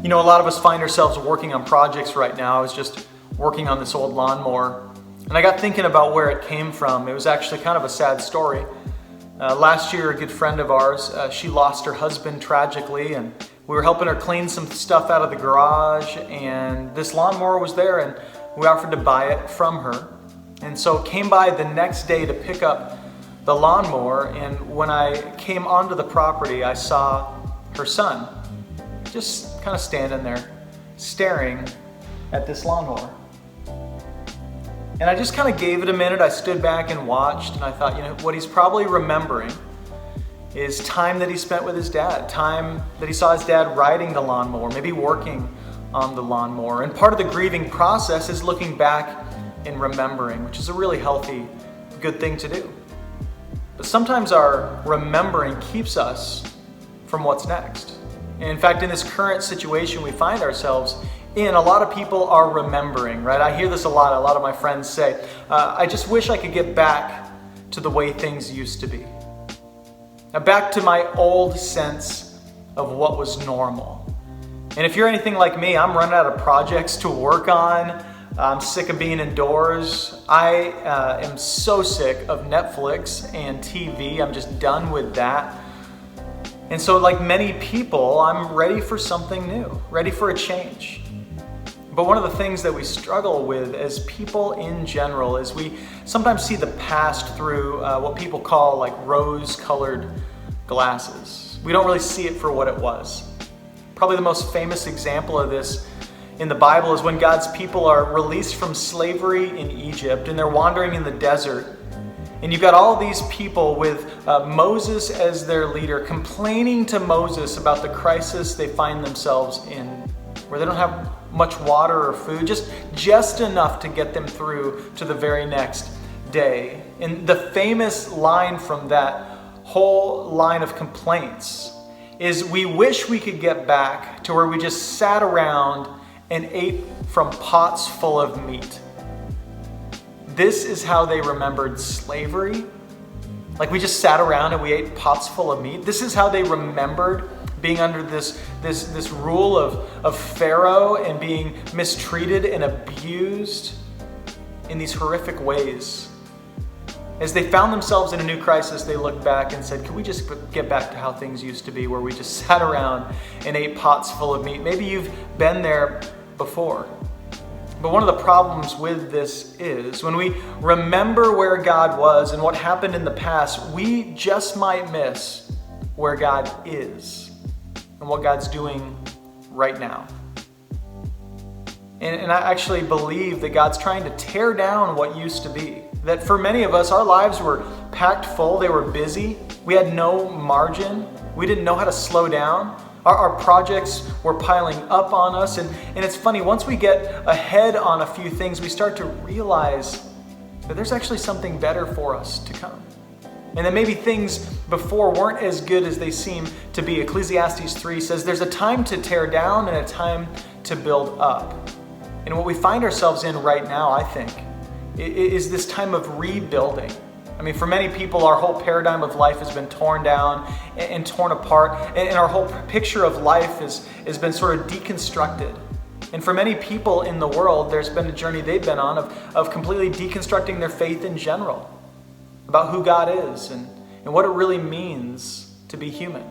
You know, a lot of us find ourselves working on projects right now. I was just working on this old lawnmower, and I got thinking about where it came from. It was actually kind of a sad story. Last year, a good friend of ours, she lost her husband tragically, and we were helping her clean some stuff out of the garage, and this lawnmower was there, and we offered to buy it from her. And so came by the next day to pick up the lawnmower, and when I came onto the property, I saw her son just kind of standing there, staring at this lawnmower. And I just kind of gave it a minute. I stood back and watched, and I thought, you know, what he's probably remembering is time that he spent with his dad, time that he saw his dad riding the lawnmower, maybe working on the lawnmower. And part of the grieving process is looking back and remembering, which is a really healthy, good thing to do. But sometimes our remembering keeps us from what's next. And in fact, in this current situation we find ourselves in, a lot of people are remembering, right? I hear this a lot. A lot of my friends say, I just wish I could get back to the way things used to be. Back to my old sense of what was normal. And if you're anything like me, I'm running out of projects to work on. I'm sick of being indoors. I am so sick of Netflix and TV. I'm just done with that. And so, like many people, I'm ready for something new, ready for a change. But one of the things that we struggle with as people in general is we sometimes see the past through what people call like rose-colored glasses. We don't really see it for what it was. Probably the most famous example of this in the Bible is when God's people are released from slavery in Egypt and they're wandering in the desert. And you've got all these people with Moses as their leader complaining to Moses about the crisis they find themselves in, where they don't have much water or food, just enough to get them through to the very next day. And the famous line from that whole line of complaints is, we wish we could get back to where we just sat around and ate from pots full of meat. This is how they remembered slavery. Like, we just sat around and we ate pots full of meat. This is how they remembered being under this rule of Pharaoh and being mistreated and abused in these horrific ways. As they found themselves in a new crisis, they looked back and said, can we just get back to how things used to be, where we just sat around and ate pots full of meat? Maybe you've been there before. But one of the problems with this is when we remember where God was and what happened in the past, we just might miss where God is and what God's doing right now. And I actually believe that God's trying to tear down what used to be. That for many of us, our lives were packed full, they were busy, we had no margin, we didn't know how to slow down. Our projects were piling up on us, and it's funny, once we get ahead on a few things, we start to realize that there's actually something better for us to come. And that maybe things before weren't as good as they seem to be. Ecclesiastes 3 says there's a time to tear down and a time to build up. And what we find ourselves in right now, I think, is this time of rebuilding. I mean, for many people, our whole paradigm of life has been torn down and torn apart, and our whole picture of life has been sort of deconstructed. And for many people in the world, there's been a journey they've been on of completely deconstructing their faith in general, about who God is and what it really means to be human.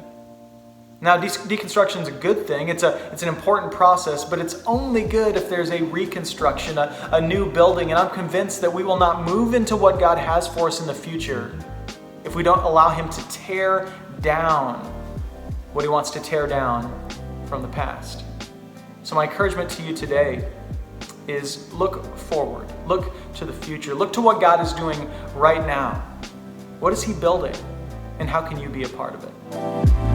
Now, deconstruction is a good thing. It's an important process, but it's only good if there's a reconstruction, a new building. And I'm convinced that we will not move into what God has for us in the future if we don't allow Him to tear down what He wants to tear down from the past. So my encouragement to you today is look forward, look to the future, look to what God is doing right now. What is He building, and how can you be a part of it?